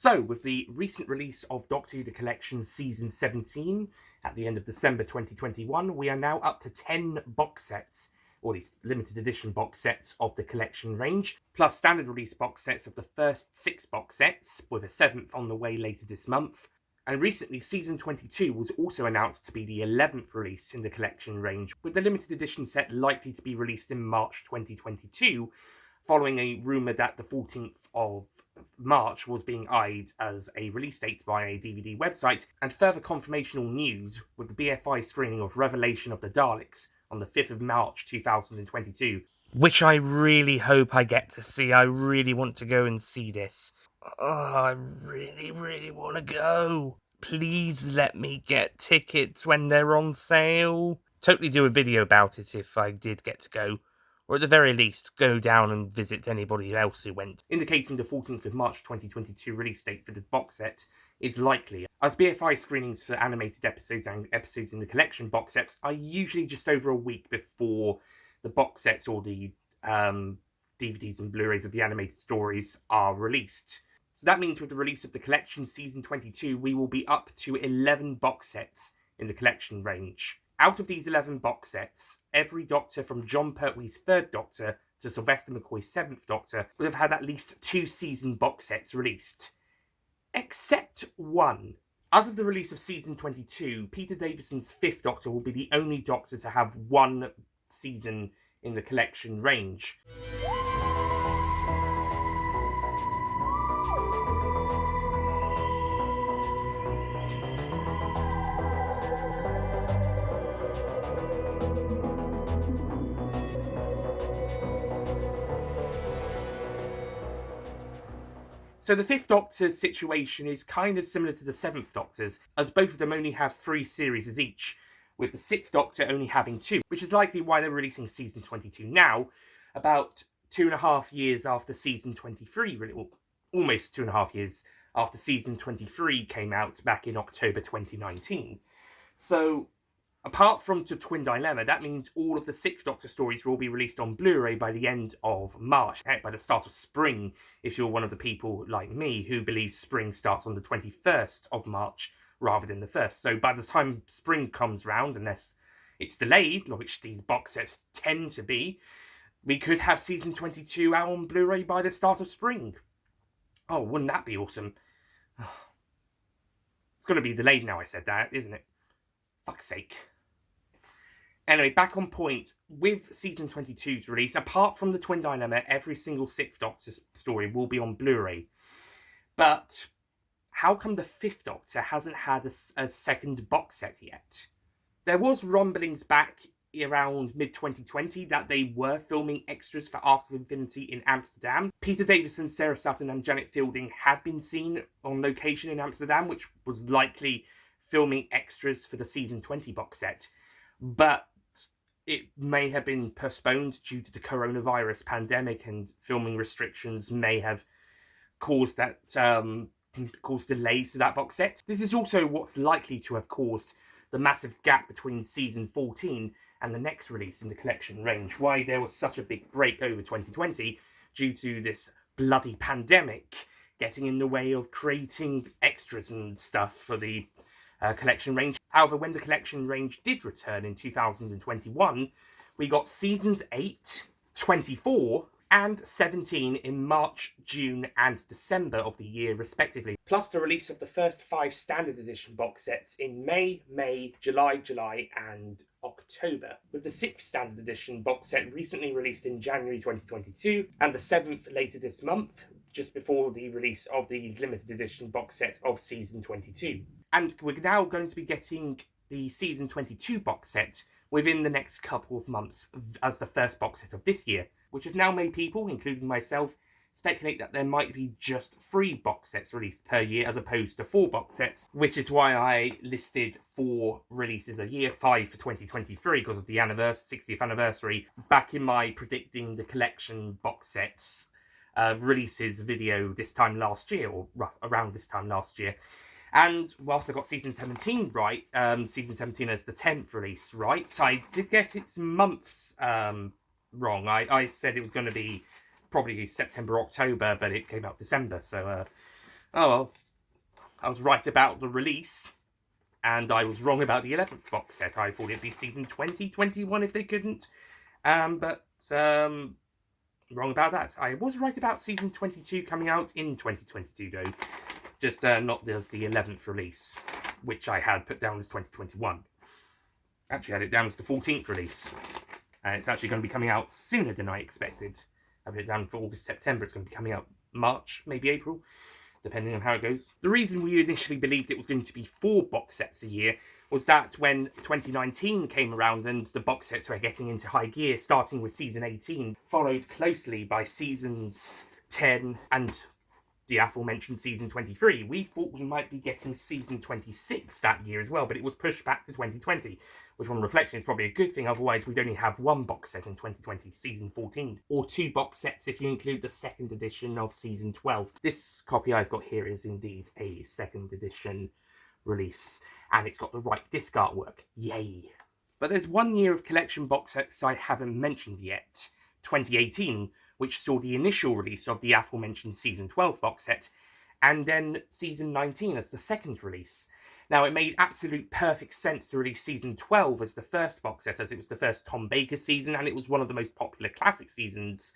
So, with the recent release of Doctor Who The Collection Season 17 at the end of December 2021, we are now up to 10 box sets, or at least limited edition box sets of the collection range, plus standard release box sets of the first 6 box sets, with a 7th on the way later this month. And recently, Season 22 was also announced to be the 11th release in the collection range, with the limited edition set likely to be released in March 2022, following a rumour that the 14th of March was being eyed as a release date by a DVD website, and further confirmational news with the BFI screening of Revelation of the Daleks on the 5th of March 2022. Which I really hope I get to see. I really want to go and see this. Oh, I really want to go. Please let me get tickets when they're on sale. Totally do a video about it if I did get to go. Or at the very least, go down and visit anybody else who went, indicating the 14th of March 2022 release date for the box set is likely, as BFI screenings for animated episodes and episodes in the collection box sets are usually just over a week before the box sets or the DVDs and Blu-rays of the animated stories are released. So that means with the release of the collection Season 22, we will be up to 11 box sets in the collection range. Out of these 11 box sets, every Doctor from John Pertwee's 3rd Doctor to Sylvester McCoy's 7th Doctor would have had at least 2 season box sets released. Except one. As of the release of Season 22, Peter Davison's 5th Doctor will be the only Doctor to have 1 season in the collection range. So the 5th Doctor's situation is kind of similar to the 7th Doctor's, as both of them only have 3 series each, with the 6th Doctor only having 2, which is likely why they're releasing Season 22 now, about 2.5 years after Season 23, well, almost 2.5 years after Season 23 came out back in October 2019. So, apart from to Twin Dilemma, that means all of the 6th Doctor stories will be released on Blu-ray by the end of March, by the start of spring, if you're one of the people like me who believes spring starts on the 21st of March rather than the 1st. So by the time spring comes round, unless it's delayed, which these box sets tend to be, we could have Season 22 out on Blu-ray by the start of spring. Oh, wouldn't that be awesome? It's going to be delayed now I said that, isn't it? Fuck's sake. Anyway, back on point, with Season 22's release, apart from the Twin Dilemma, every single 6th Doctor story will be on Blu-ray. But how come the 5th Doctor hasn't had a second box set yet? There was rumblings back around mid-2020 that they were filming extras for Arc of Infinity in Amsterdam. Peter Davison, Sarah Sutton and Janet Fielding had been seen on location in Amsterdam, which was likely filming extras for the Season 20 box set. But it may have been postponed due to the coronavirus pandemic, and filming restrictions may have caused that caused delays to that box set. This is also what's likely to have caused the massive gap between Season 14 and the next release in the collection range. Why there was such a big break over 2020 due to this bloody pandemic getting in the way of creating extras and stuff for the collection range. However, when the collection range did return in 2021, we got Seasons 8, 24, and 17 in March, June, and December of the year, respectively. Plus the release of the first 5 standard edition box sets in May, July, and October, with the 6th standard edition box set recently released in January 2022, and the 7th later this month, just before the release of the limited edition box set of Season 22. And we're now going to be getting the Season 22 box set within the next couple of months as the first box set of this year, which has now made people, including myself, speculate that there might be just 3 box sets released per year as opposed to 4 box sets, which is why I listed 4 releases a year, 5 for 2023 because of the 60th anniversary, back in my predicting the collection box sets releases video this time last year, or around this time last year. And whilst I got Season 17 right, Season 17 as the 10th release right, I did get its months wrong. I said it was going to be probably September, October, but it came out December, so Oh well, I was right about the release, and I was wrong about the 11th box set. I thought it'd be season 2021 if they couldn't. But wrong about that. I was right about season 22 coming out in 2022, though. Just not as the 11th release, which I had put down as 2021. Actually, I had it down as the 14th release. And it's actually going to be coming out sooner than I expected. I put it down for August, September. It's going to be coming out March, maybe April, depending on how it goes. The reason we initially believed it was going to be 4 box sets a year was that when 2019 came around and the box sets were getting into high gear, starting with season 18, followed closely by seasons 10 and the aforementioned season 23, we thought we might be getting season 26 that year as well, but it was pushed back to 2020, which on reflection is probably a good thing. Otherwise, we'd only have 1 box set in 2020, season 14, or 2 box sets if you include the 2nd edition of season 12. This copy I've got here is indeed a 2nd edition release, and it's got the right disc artwork. Yay! But there's 1 year of collection box sets I haven't mentioned yet, 2018, which saw the initial release of the aforementioned Season 12 box set, and then Season 19 as the 2nd release. Now, it made absolute perfect sense to release Season 12 as the first box set, as it was the first Tom Baker season, and it was one of the most popular classic seasons,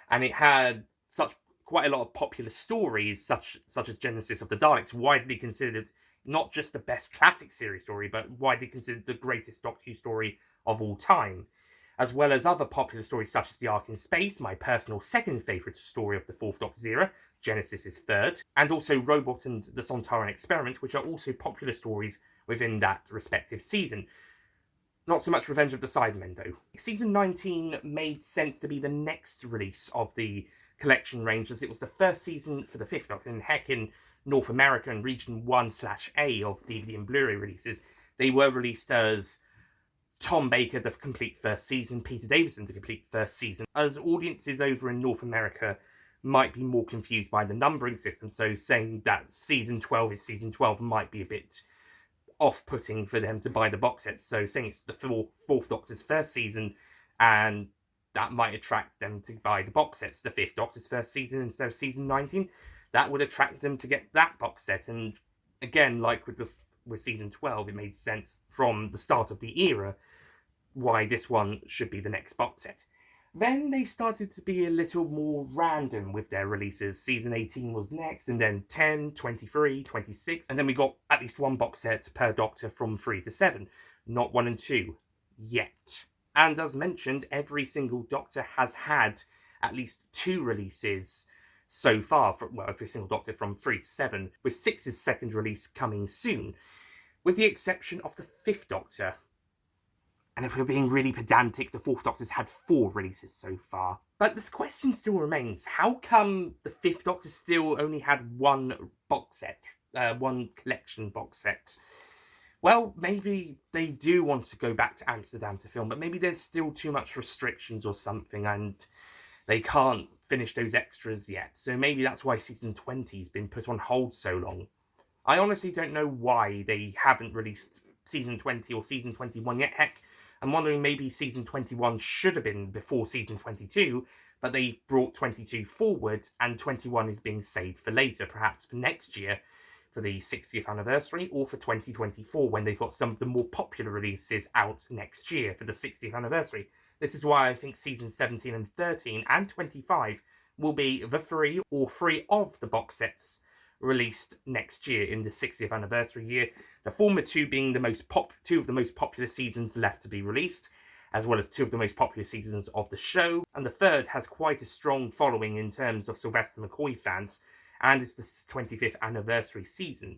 and it had quite a lot of popular stories, such as Genesis of the Daleks, widely considered not just the best classic series story, but widely considered the greatest Doctor Who story of all time, as well as other popular stories such as The Ark in Space, my personal 2nd favourite story of the 4th Doctor's era, Genesis' 3rd, and also Robot and the Sontaran Experiment, which are also popular stories within that respective season. Not so much Revenge of the Cybermen, though. Season 19 made sense to be the next release of the collection range, as it was the first season for the 5th Doctor, and heck, in North America and Region 1/A of DVD and Blu-ray releases, they were released as Tom Baker, the complete first season, Peter Davison, the complete first season, as audiences over in North America might be more confused by the numbering system, so saying that season 12 is season 12 might be a bit off-putting for them to buy the box set. So saying it's the 4th Doctor's first season, and that might attract them to buy the box sets, the 5th Doctor's first season instead of season 19, that would attract them to get that box set. And again, like with season 12, it made sense from the start of the era why this one should be the next box set. Then they started to be a little more random with their releases. Season 18 was next, and then 10, 23, 26, and then we got at least 1 box set per Doctor from 3 to 7, not 1 and 2 yet. And as mentioned, every single Doctor has had at least 2 releases so far, every single Doctor from 3 to 7, with 6's 2nd release coming soon, with the exception of the 5th Doctor. And if we're being really pedantic, the 4th Doctor's had 4 releases so far. But this question still remains, how come the 5th Doctor still only had 1 box set, 1 collection box set? Well, maybe they do want to go back to Amsterdam to film, but maybe there's still too much restrictions or something, and they can't finish those extras yet. So maybe that's why season 20's been put on hold so long. I honestly don't know why they haven't released season 20 or season 21 yet. Heck, I'm wondering maybe season 21 should have been before season 22, but they brought 22 forward, and 21 is being saved for later, perhaps for next year, for the 60th anniversary, or for 2024, when they've got some of the more popular releases out next year for the 60th anniversary. This is why I think season 17 and 13 and 25 will be the 3 or 3 of the box sets released next year in the 60th anniversary year. The former 2 being two of the most popular seasons left to be released, as well as 2 of the most popular seasons of the show. And the 3rd has quite a strong following in terms of Sylvester McCoy fans, and it's the 25th anniversary season.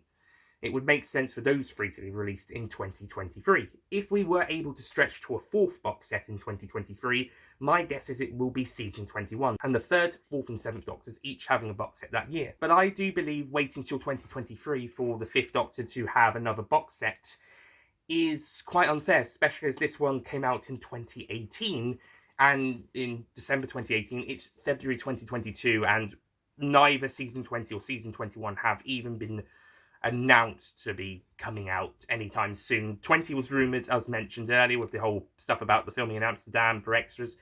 It would make sense for those 3 to be released in 2023. If we were able to stretch to a 4th box set in 2023, my guess is it will be season 21, and the 3rd, 4th and 7th Doctors each having a box set that year. But I do believe waiting till 2023 for the 5th Doctor to have another box set is quite unfair, especially as this one came out in 2018, and in December 2018, it's February 2022, and neither season 20 or season 21 have even been announced to be coming out anytime soon. 20 was rumoured, as mentioned earlier, with the whole stuff about the filming in Amsterdam for extras,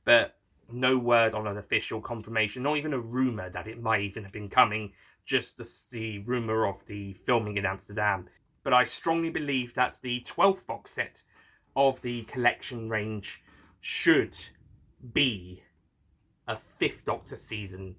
but no word on an official confirmation, not even a rumour that it might even have been coming just the rumour of the filming in Amsterdam. But I strongly believe that the 12th box set of the collection range should be a 5th Doctor season.